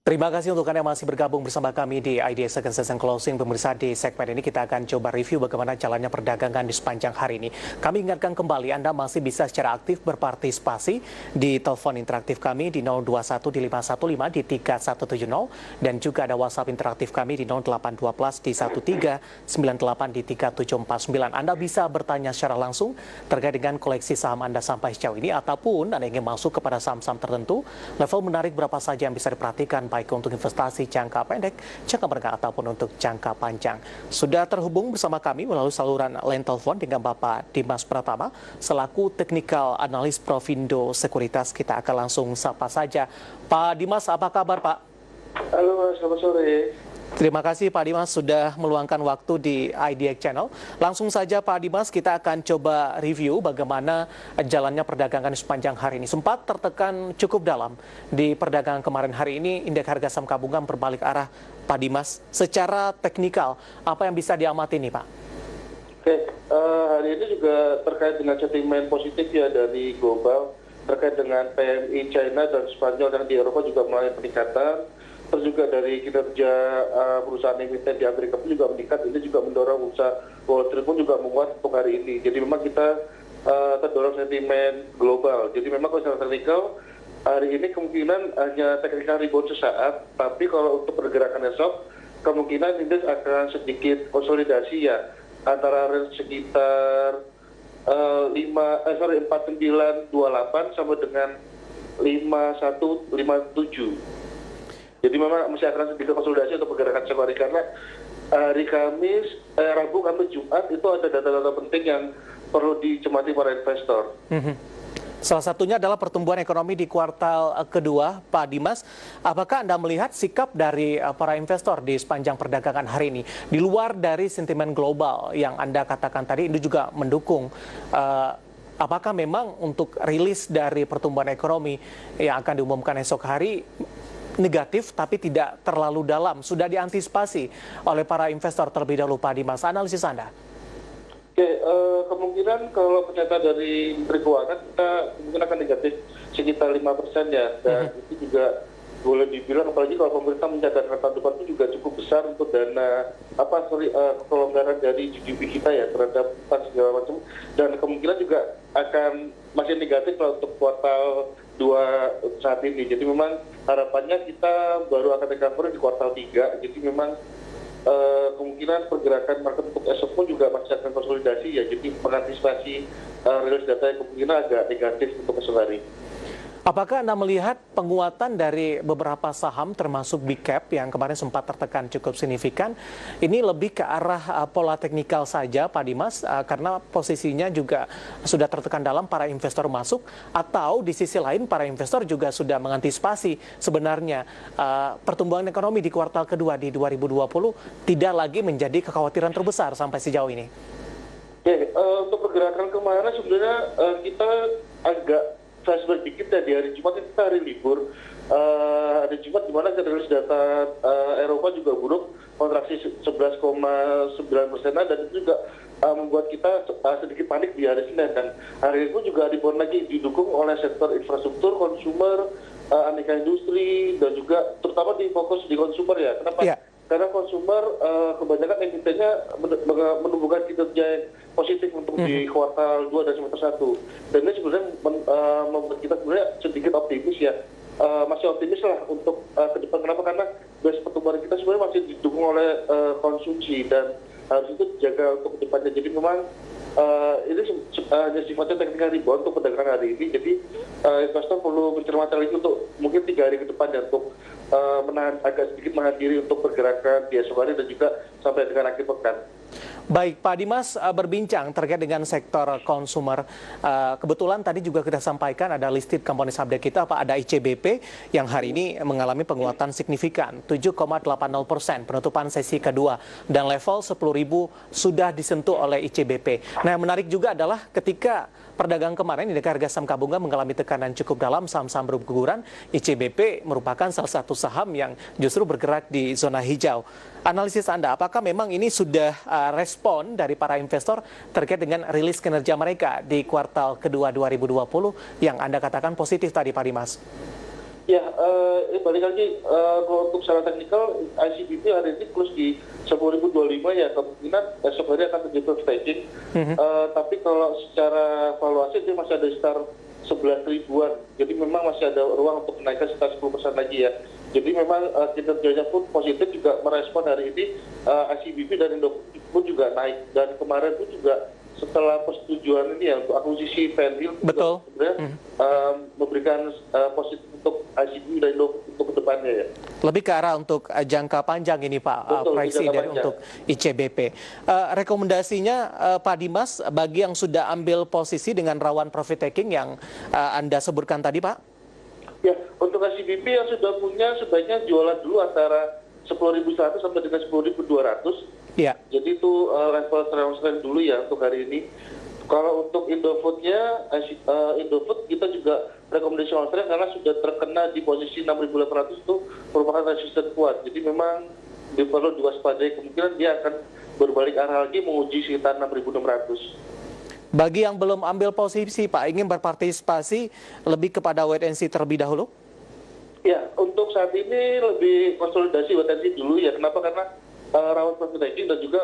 Terima kasih untuk Anda yang masih bergabung bersama kami di IDX Second Session Closing. Pemirsa, di segmen ini kita akan coba review bagaimana jalannya perdagangan di sepanjang hari ini. Kami ingatkan kembali Anda masih bisa secara aktif berpartisipasi di telepon interaktif kami di 021 di 515 di 3170 dan juga ada WhatsApp interaktif kami di 0812 di 1398 di 3749. Anda bisa bertanya secara langsung terkait dengan koleksi saham Anda sampai sejauh ini ataupun Anda ingin masuk kepada saham-saham tertentu, level menarik berapa saja yang bisa diperhatikan baik untuk investasi jangka pendek, jangka menengah ataupun untuk jangka panjang. Sudah terhubung bersama kami melalui saluran line telepon dengan Bapak Dimas Pratama selaku Technical Analis Provindo Sekuritas. Kita akan langsung sapa saja. Pak Dimas, apa kabar Pak? Halo Mas, selamat sore. Terima kasih Pak Dimas sudah meluangkan waktu di IDX Channel. Langsung saja Pak Dimas, kita akan coba review bagaimana jalannya perdagangan sepanjang hari ini. Sempat tertekan cukup dalam di perdagangan kemarin hari ini, indeks harga saham gabungan berbalik arah Pak Dimas. Secara teknikal, apa yang bisa diamati nih Pak? Oke, hari ini juga terkait dengan sentimen positif ya dari global, terkait dengan PMI China dan Spanyol dan di Eropa juga mulai peningkatan. Terus juga dari kinerja perusahaan emiten di Amerika pun juga meningkat, ini juga mendorong usaha Wall Street pun juga menguat untuk hari ini. Jadi memang kita terdorong sentimen global. Jadi memang kalau secara teknikal, hari ini kemungkinan hanya teknikal rebound sesaat, tapi kalau untuk pergerakan esok, kemungkinan indeks akan sedikit konsolidasi ya, antara range sekitar 4928 sampai dengan 5157. Jadi memang masih akan sedikit konsolidasi untuk pergerakan esok hari karena hari Kamis, Rabu, Kamis, Jumat itu ada data-data penting yang perlu dicermati para investor. Salah satunya adalah pertumbuhan ekonomi di kuartal kedua, Pak Dimas. Apakah Anda melihat sikap dari para investor di sepanjang perdagangan hari ini, di luar dari sentimen global yang Anda katakan tadi, ini juga mendukung apakah memang untuk rilis dari pertumbuhan ekonomi yang akan diumumkan esok hari negatif tapi tidak terlalu dalam, sudah diantisipasi oleh para investor terlebih dahulu Pak Dimas, analisis Anda? Oke, kemungkinan kalau pernyataan dari Menteri Keuangan kita mungkin akan negatif sekitar 5% ya, dan itu juga boleh dibilang apalagi kalau pemerintah mencadangkan tahun depan itu juga cukup besar untuk dana kelonggaran dari GDP kita ya terhadap segala macam, dan kemungkinan juga akan masih negatif lah untuk kuartal 2 saat ini. Jadi memang harapannya kita baru akan recovery di kuartal 3. Jadi memang kemungkinan pergerakan market untuk esok pun juga masih akan konsolidasi ya. Jadi mengantisipasi rilis data yang kemungkinan agak negatif untuk esok hari. Apakah Anda melihat penguatan dari beberapa saham termasuk big cap yang kemarin sempat tertekan cukup signifikan, ini lebih ke arah pola teknikal saja Pak Dimas, karena posisinya juga sudah tertekan dalam para investor masuk, atau di sisi lain para investor juga sudah mengantisipasi sebenarnya pertumbuhan ekonomi di kuartal kedua di 2020 tidak lagi menjadi kekhawatiran terbesar sampai sejauh ini? Oke, untuk pergerakan kemarin sebenarnya kita agak flashback dikit ya, di hari Jumat kita hari libur. Hari Jumat di mana kita rilis data Eropa juga buruk, kontraksi 11,9%, dan itu juga membuat kita sedikit panik di hari Senin, dan hari itu juga rebound lagi didukung oleh sektor infrastruktur, konsumer, aneka industri, dan juga terutama di fokus di konsumer ya. Kenapa? Yeah. Karena konsumer kebanyakan emitennya menumbuhkan kinerja yang positif untuk di kuartal 2 dan semester 1. Dan ini sebenarnya membuat kita sebenarnya sedikit optimis ya. Masih optimis lah untuk ke depan. Kenapa? Karena base pertumbuhan kita sebenarnya masih didukung oleh konsumsi, dan harus itu dijaga untuk ke depannya. Jadi memang ini hanya sifatnya teknikal rebound untuk perdagangan hari ini. Jadi investor perlu mencermati lagi untuk mungkin 3 hari ke depan ya, untuk menahan, agak sedikit menahan diri untuk pergerakan di esok hari dan juga sampai dengan akhir pekan. Baik, Pak Dimas berbincang terkait dengan sektor konsumer. Kebetulan tadi juga kita sampaikan ada listed companies update kita, Pak, ada ICBP yang hari ini mengalami penguatan signifikan, 7,80% penutupan sesi kedua, dan level 10.000 sudah disentuh oleh ICBP. Nah, yang menarik juga adalah ketika perdagangan kemarin indeks harga saham gabungan mengalami tekanan cukup dalam, saham-saham berguguran, ICBP merupakan salah satu saham yang justru bergerak di zona hijau. Analisis Anda, apakah memang ini sudah respon dari para investor terkait dengan rilis kinerja mereka di kuartal kedua 2020 yang Anda katakan positif tadi, Pak Dimas? Ya, balik lagi kalau untuk secara teknikal ICBP hari ini close di 10.025 ya, kemungkinan esok hari akan terjadi profit taking. Tapi kalau secara valuasi dia masih ada sekitar 11 ribuan, jadi memang masih ada ruang untuk menaikkan sekitar 10% lagi ya. Jadi memang kinerjanya pun positif, juga merespon hari ini ICBP dan Indofood pun juga naik, dan kemarin pun juga setelah persetujuan ini ya untuk akuisisi Fenwil sebenarnya memberikan positif untuk ICBP dan Indofood untuk kedepannya ya. Lebih ke arah untuk jangka panjang ini Pak, proyeksi dari untuk ICBP. Rekomendasinya Pak Dimas bagi yang sudah ambil posisi dengan rawan profit taking yang Anda sebutkan tadi Pak? Ya, untuk ICBP yang sudah punya sebaiknya jualan dulu antara 10.100 sampai dengan 10.200. Ya. Jadi itu level trend dulu ya untuk hari ini. Kalau untuk Indofood-nya, Indofood kita juga rekomendasi on trend karena sudah terkena di posisi 6.800 itu merupakan resisten kuat. Jadi memang perlu diwaspadai, kemungkinan dia akan berbalik arah lagi menguji sekitar 6.600. Bagi yang belum ambil posisi Pak, ingin berpartisipasi lebih kepada wait and see terlebih dahulu? Ya, untuk saat ini lebih konsolidasi wait and see dulu ya. Kenapa? Karena rawan profit taking dan juga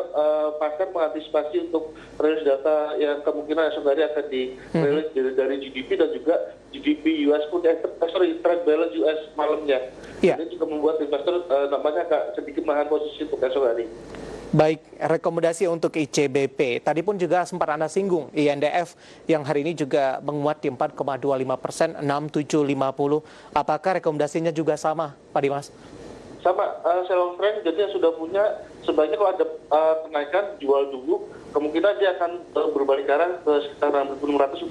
pasar mengantisipasi untuk rilis data yang kemungkinan esok hari akan dirilis dari GDP dan juga GDP US pun trade balance US malamnya. Ini juga membuat investor nampaknya agak sedikit menahan posisi untuk esok hari. Baik, rekomendasi untuk ICBP. Tadi pun juga sempat Anda singgung, INDF yang hari ini juga menguat di 4,25%, 6.750. Apakah rekomendasinya juga sama, Pak Dimas? Sama, sell trend, jadi yang sudah punya sebaiknya kalau ada kenaikan jual dulu, kemungkinan dia akan berbalik arah ke sekitar 6.600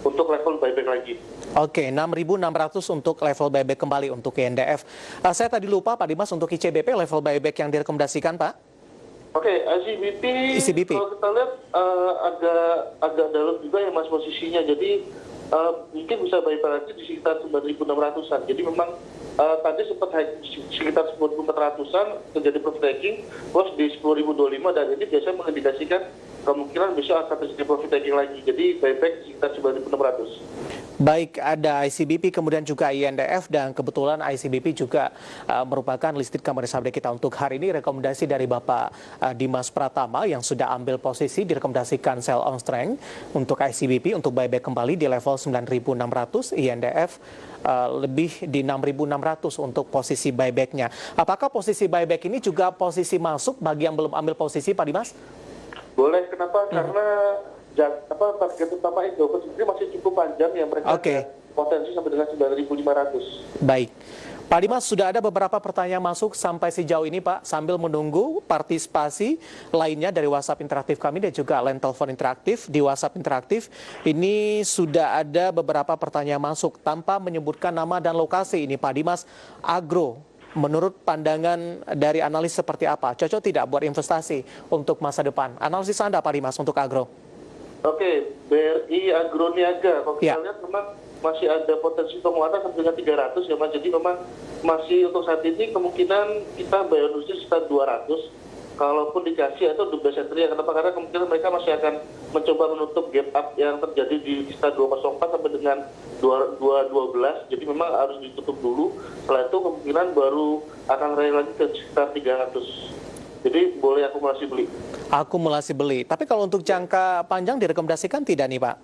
untuk level buyback lagi. Oke, 6.600 untuk level buyback kembali untuk INDF. Saya tadi lupa Pak Dimas, untuk ICBP level buyback yang direkomendasikan Pak? Oke, ICBP kalau kita lihat agak dalam juga ya Mas posisinya, jadi mungkin bisa buyback lagi di sekitar 9.600-an. Jadi memang tadi sempat sekitar 10.400-an terjadi profit taking, plus di 10.025 dan ini biasanya mengindikasikan kemungkinan bisa akan terjadi profit taking lagi. Jadi buyback sekitar 9.600. Baik, ada ICBP kemudian juga INDF dan kebetulan ICBP juga merupakan listed company saham kita untuk hari ini. Rekomendasi dari Bapak Dimas Pratama yang sudah ambil posisi direkomendasikan sell on strength untuk ICBP untuk buyback kembali di level 9.600, INDF lebih di 6.600 untuk posisi buybacknya. Apakah posisi buyback ini juga posisi masuk bagi yang belum ambil posisi Pak Dimas? Boleh, kenapa? Karena target utama Indofood sendiri masih cukup panjang ya, mereka potensi sampai dengan 9.500. Baik. Pak Dimas, sudah ada beberapa pertanyaan masuk sampai sejauh ini Pak, sambil menunggu partisipasi lainnya dari WhatsApp interaktif kami dan juga line telepon interaktif. Di WhatsApp interaktif ini sudah ada beberapa pertanyaan masuk tanpa menyebutkan nama dan lokasi. Ini Pak Dimas, agro menurut pandangan dari analis seperti apa? Cocok tidak buat investasi untuk masa depan? Analisis Anda Pak Dimas untuk agro? Oke, BRI Agroniaga, kalau kita lihat memang masih ada potensi penguatan sampai dengan 300 ya Mas. Jadi memang masih untuk saat ini kemungkinan kita buy on sekitar 200. Kalaupun dikasih atau 12 entry, kenapa? Karena kemungkinan mereka masih akan mencoba menutup gap up yang terjadi di sekitar 204 sampai dengan 212. Jadi memang harus ditutup dulu. Setelah itu kemungkinan baru akan rally lagi ke sekitar 300. Jadi boleh akumulasi beli. Akumulasi beli. Tapi kalau untuk jangka panjang direkomendasikan tidak nih Pak?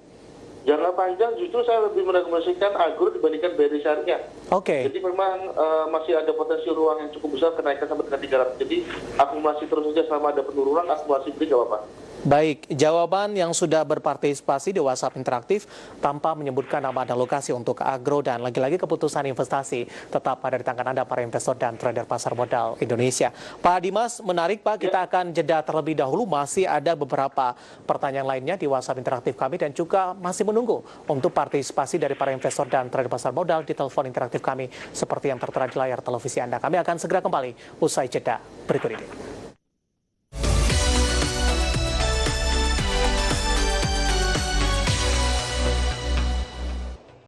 Jangka panjang justru saya lebih merekomendasikan agro dibandingkan BRI Syariah. Oke. Jadi memang masih ada potensi ruang yang cukup besar kenaikan sampai dengan 300. Jadi akumulasi terus saja selama ada penurunan, akumulasi beli nggak apa-apa. Baik, jawaban yang sudah berpartisipasi di WhatsApp interaktif tanpa menyebutkan nama dan lokasi untuk agro, dan lagi-lagi keputusan investasi tetap ada di tangan Anda para investor dan trader pasar modal Indonesia. Pak Dimas, menarik Pak, kita akan jeda terlebih dahulu. Masih ada beberapa pertanyaan lainnya di WhatsApp interaktif kami dan juga masih menunggu untuk partisipasi dari para investor dan trader pasar modal di telepon interaktif kami seperti yang tertera di layar televisi Anda. Kami akan segera kembali usai jeda berikut ini.